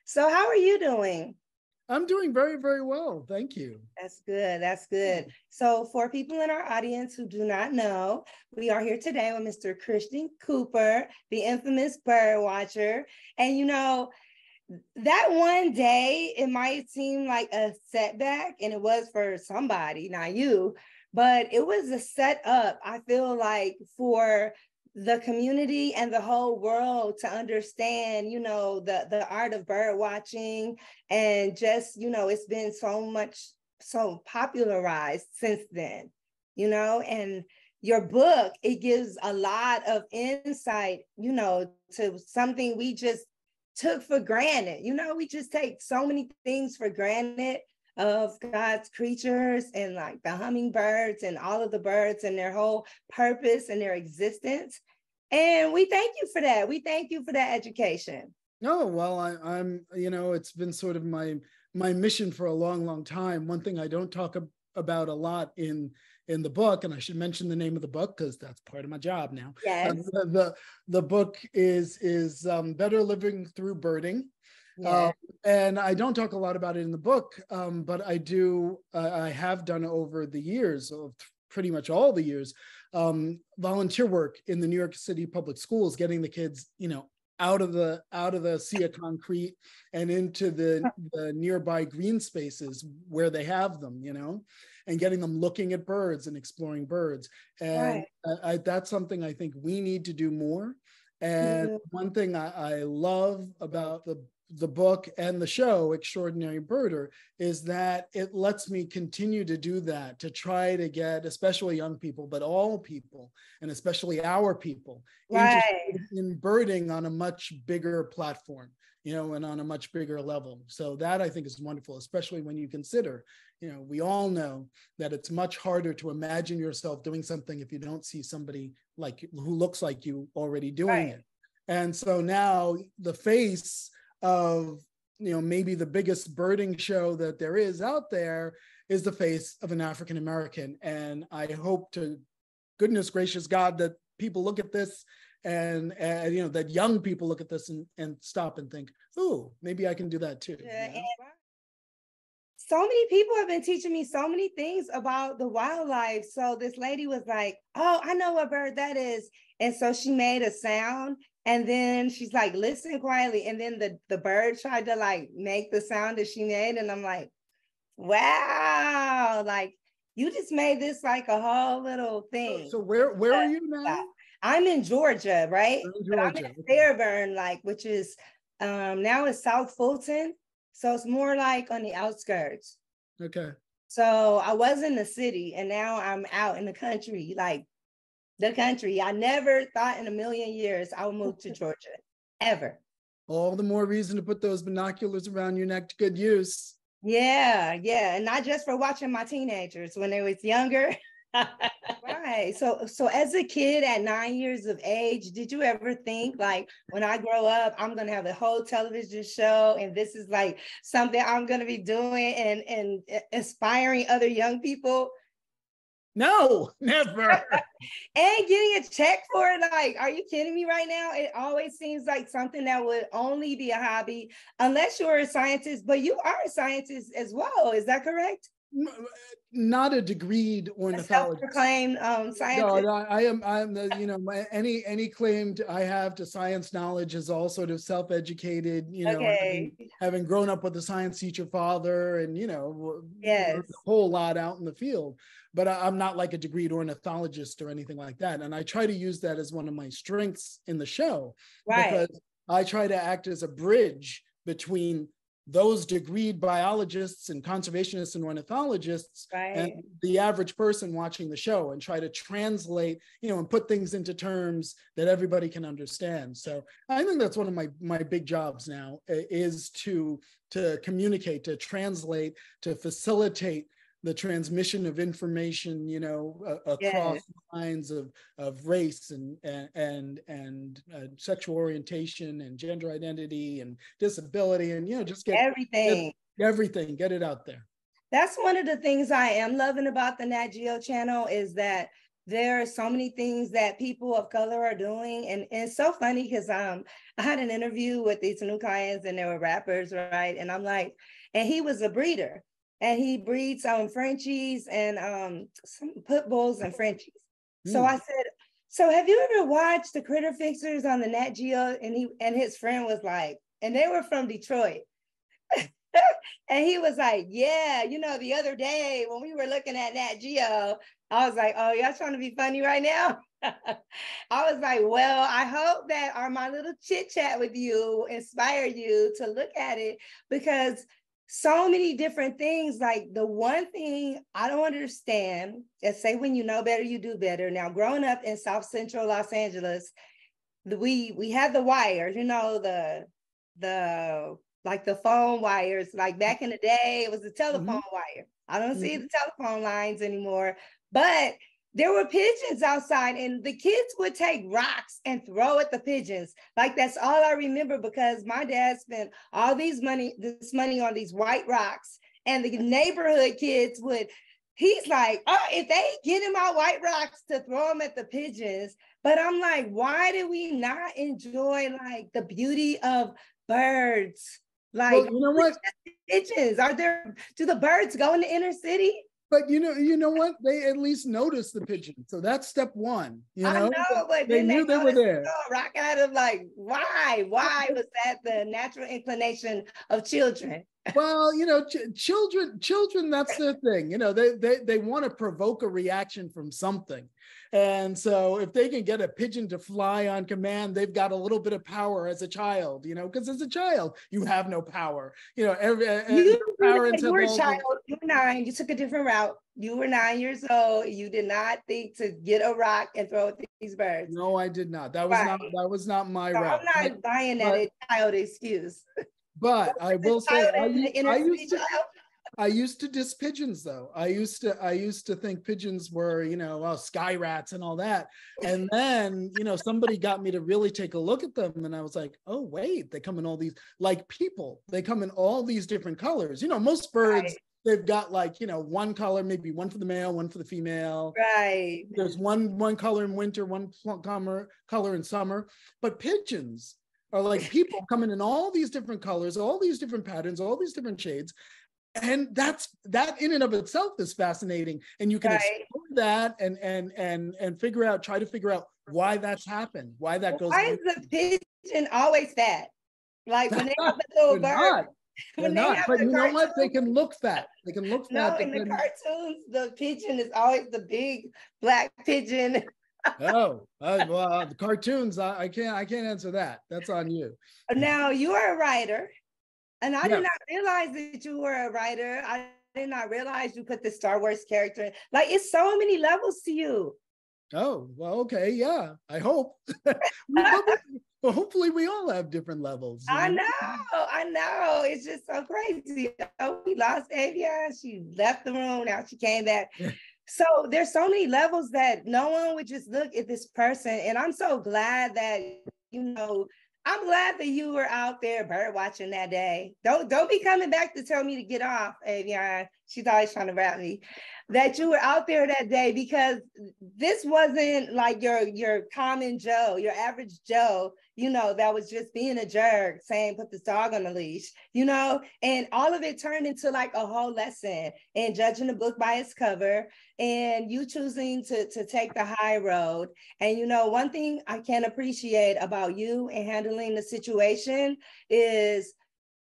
So how are you doing? I'm doing very, very well. Thank you. That's good. That's good. So for people in our audience who do not know, we are here today with Mr. Christian Cooper, the infamous bird watcher. And that one day, it might seem like a setback, and it was for somebody, not you, but it was a setup, I feel like, for the community and the whole world to understand, the art of bird watching. And just, it's been so popularized since then, and your book, it gives a lot of insight, to something we just took for granted. We just take so many things for granted of God's creatures, and like the hummingbirds and all of the birds and their whole purpose and their existence. And we thank you for that. We thank you for that education. No, well, I'm, it's been sort of my mission for a long, long time. One thing I don't talk about a lot in the book, and I should mention the name of the book because that's part of my job now. Yes. The book is Better Living Through Birding. Yes. And I don't talk a lot about it in the book, but I have done over the years, of pretty much all the years, volunteer work in the New York City public schools, getting the kids, out of the sea of concrete and into the nearby green spaces where they have them, and getting them looking at birds and exploring birds. And right. That's something I think we need to do more. And one thing I love about the book and the show, Extraordinary Birder, is that it lets me continue to do that, to try to get, especially young people, but all people, and especially our people, interested in birding on a much bigger platform, and on a much bigger level. So that I think is wonderful, especially when you consider, we all know that it's much harder to imagine yourself doing something if you don't see somebody who looks like you already doing it. And so now the face of maybe the biggest birding show that there is out there is the face of an African American. And I hope to goodness gracious God that people look at this and that young people look at this and stop and think, oh, maybe I can do that too. So many people have been teaching me so many things about the wildlife. So this lady was like, oh, I know what bird that is. And so she made a sound. And then she's like, listen quietly. And then the bird tried to make the sound that she made. And I'm like, wow, you just made this a whole little thing. So where are you now? I'm in Georgia, right? In Georgia. But I'm in Fairburn, which is now it's South Fulton. So it's more on the outskirts. Okay. So I was in the city and now I'm out in the country, the country. I never thought in a million years I would move to Georgia, ever. All the more reason to put those binoculars around your neck to good use. Yeah. And not just for watching my teenagers when they was younger. Right. So as a kid at 9 years of age, did you ever think when I grow up, I'm going to have a whole television show and this is something I'm going to be doing and inspiring other young people? No, never. And getting a check for it, are you kidding me right now? It always seems like something that would only be a hobby unless you're a scientist, but you are a scientist as well. Is that correct? Not a degreed ornithologist. Self-proclaimed scientist. No, I'm any claim I have to science knowledge is all sort of self-educated, having grown up with a science teacher father and, yes, a whole lot out in the field. But I'm not like a degreed ornithologist or anything like that. And I try to use that as one of my strengths in the show, because I try to act as a bridge between those degreed biologists and conservationists and ornithologists and the average person watching the show, and try to translate, and put things into terms that everybody can understand. So I think that's one of my big jobs now, is to communicate, to translate, to facilitate the transmission of information, across lines of race and sexual orientation and gender identity and disability, and just get everything, get it out there. That's one of the things I am loving about the Nat Geo channel, is that there are so many things that people of color are doing. And it's so funny because I had an interview with these new clients and they were rappers, right? And I'm like, and he was a breeder and he breeds Frenchies and some pit bulls and Frenchies. So I said, so have you ever watched the Critter Fixers on the Nat Geo? And he and his friend was like, and they were from Detroit. And he was like, yeah, you know, the other day when we were looking at Nat Geo, I was like, oh, y'all trying to be funny right now? I was like, well, I hope that my little chit chat with you inspire you to look at it, because so many different things. Like the one thing I don't understand is, say when you know better, you do better. Now, growing up in South Central Los Angeles, we had the wires, you know, the like the phone wires. Like back in the day, it was the telephone wire. I don't see the telephone lines anymore, but there were pigeons outside and the kids would take rocks and throw at the pigeons. Like that's all I remember, because my dad spent all this money on these white rocks, and the neighborhood kids would, he's like, oh, if they get him out white rocks to throw them at the pigeons. But I'm like, why do we not enjoy like the beauty of birds? Like, well, you know what? Pigeons, do the birds go in the inner city? But you know what? They at least noticed the pigeon. So that's step one. You know, I know, but they then knew they were there. Rock at him, like, why? Why was that the natural inclination of children? Well, you know, children, that's their thing. You know, they want to provoke a reaction from something. And so if they can get a pigeon to fly on command, they've got a little bit of power as a child, you know, because as a child, you have no power. You know, You were a child, the, you were 9, you took a different route. You were 9 years old. You did not think to get a rock and throw it at these birds. No, I did not. That was not my So route. I'm not buying that a child excuse. But I will say, I used to diss pigeons though. I used to think pigeons were, you know, well, sky rats and all that. And then, you know, somebody got me to really take a look at them. And I was like, oh, wait, they come in all these, like people, they come in all these different colors. You know, most birds, right, they've got like, you know, one color, maybe one for the male, one for the female. Right. There's one color in winter, one color in summer. But pigeons are like people coming in all these different colors, all these different patterns, all these different shades. And that in and of itself is fascinating. And you can explore that and try to figure out why that's happened, why that goes on. Why is the pigeon always fat? Like when they have the little bird. They're not, but you know what? They can look fat. They can look fat. No, in the cartoons, the pigeon is always the big black pigeon. Oh, well, the cartoons, I can't answer that. That's on you. Now you are a writer, and I did not realize that you were a writer. I did not realize you put the Star Wars character in. Like, it's so many levels to you. Oh, well, okay, yeah. I hope. Well, hopefully we all have different levels. I know. It's just so crazy. Oh, we lost Avia. She left the room. Now she came back. So there's so many levels that no one would just look at this person. And I'm so glad that, you know, I'm glad that you were out there bird watching that day. Don't be coming back to tell me to get off, Avion. She's always trying to rap me. That you were out there that day, because this wasn't like your common Joe, your average Joe, you know, that was just being a jerk, saying put this dog on the leash, you know, and all of it turned into like a whole lesson in judging the book by its cover, and you choosing to take the high road. And, you know, one thing I can appreciate about you and handling the situation is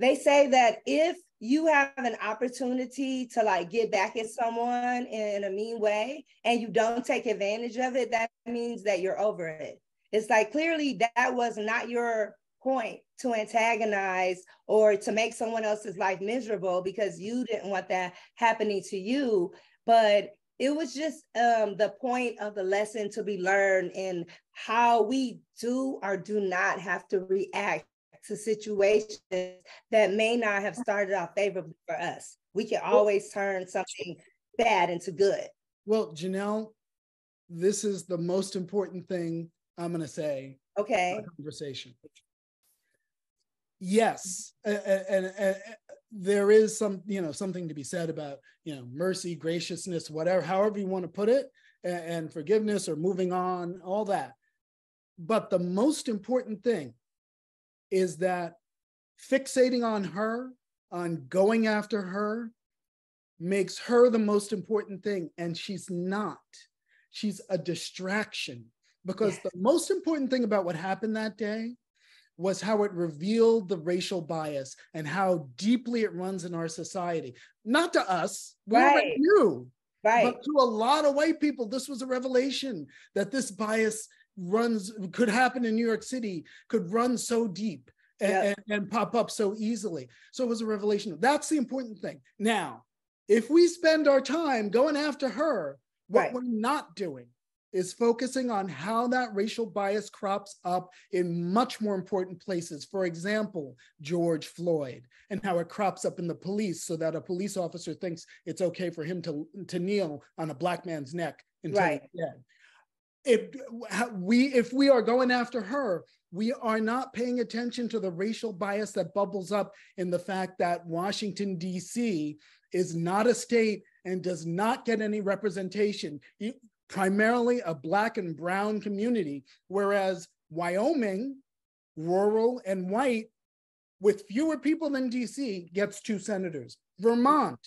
they say that if you have an opportunity to like get back at someone in a mean way and you don't take advantage of it, that means that you're over it. It's like, clearly that was not your point to antagonize or to make someone else's life miserable, because you didn't want that happening to you. But it was just the point of the lesson to be learned in how we do or do not have to react to situations that may not have started off favorably for us. We can always turn something bad into good. Well, Jonell, this is the most important thing I'm going to say. Okay. Conversation. Yes, and there is some, you know, something to be said about, you know, mercy, graciousness, whatever, however you want to put it. and forgiveness or moving on, all that. But the most important thing is that fixating on her, on going after her, makes her the most important thing. And she's not. She's a distraction. Because the most important thing about what happened that day was how it revealed the racial bias and how deeply it runs in our society. Not to us, we already knew. But to a lot of white people, this was a revelation that this bias could happen in New York City, could run so deep and pop up so easily. So it was a revelation. That's the important thing. Now, if we spend our time going after her, what we're not doing is focusing on how that racial bias crops up in much more important places. For example, George Floyd, and how it crops up in the police so that a police officer thinks it's okay for him to kneel on a Black man's neck until he's dead. If we are going after her, we are not paying attention to the racial bias that bubbles up in the fact that Washington, D.C. is not a state and does not get any representation. Primarily a Black and brown community, whereas Wyoming, rural and white, with fewer people than DC, gets 2 senators. Vermont,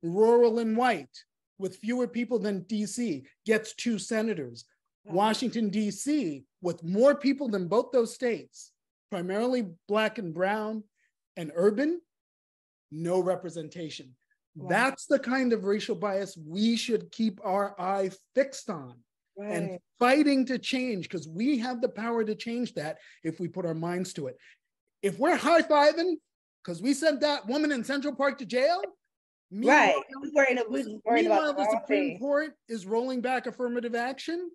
rural and white, with fewer people than DC, gets 2 senators. Washington, DC, with more people than both those states, primarily Black and brown and urban, no representation. That's the kind of racial bias we should keep our eye fixed on and fighting to change, because we have the power to change that if we put our minds to it. If we're high-fiving because we sent that woman in Central Park to jail, meanwhile, the Supreme Court is rolling back affirmative action,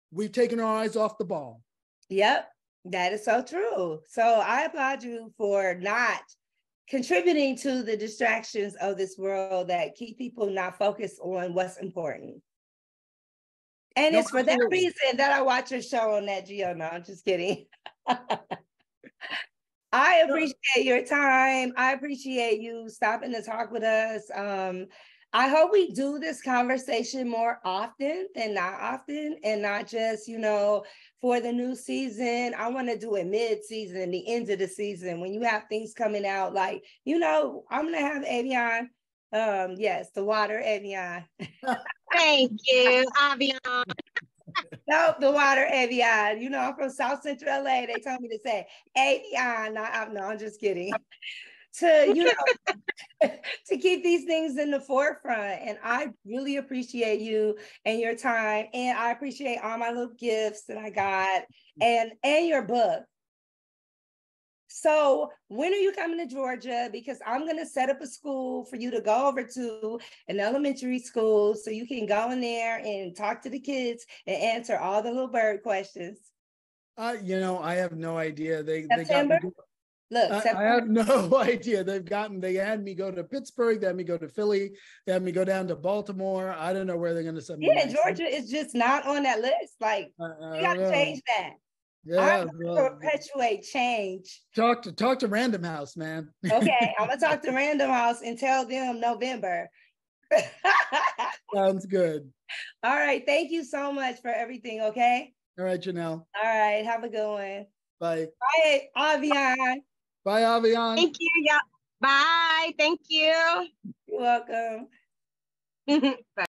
we've taken our eyes off the ball. Yep, that is so true. So I applaud you for not contributing to the distractions of this world that keep people not focused on what's important. And it's for that reason that I watch your show on Nat Geo. No, I'm just kidding. I appreciate your time. I appreciate you stopping to talk with us. I hope we do this conversation more often than not often, and not just, for the new season. I want to do it mid-season, the end of the season, when you have things coming out, like, I'm going to have Avion. Yes, the water, Avion. Thank you, Avion. No, the water, Avion. I'm from South Central LA. They told me to say Avion. No, I'm just kidding. To to keep these things in the forefront. And I really appreciate you and your time. And I appreciate all my little gifts that I got and your book. So when are you coming to Georgia? Because I'm going to set up a school for you to go over to, an elementary school, so you can go in there and talk to the kids and answer all the little bird questions. I have no idea. They got me. Look, I have no idea. They had me go to Pittsburgh, they had me go to Philly, they had me go down to Baltimore. I don't know where they're going to send me. Yeah, Georgia is just not on that list. Like, you got to change that. Yeah, I'm gonna perpetuate change. Talk to Random House, man. Okay, I'm gonna talk to Random House and tell them November. Sounds good. All right, thank you so much for everything. Okay. All right, Jonell. All right, have a good one. Bye. Bye, Avion. Bye, Avion. Thank you. Yeah. Bye. Thank you. You're welcome. Bye.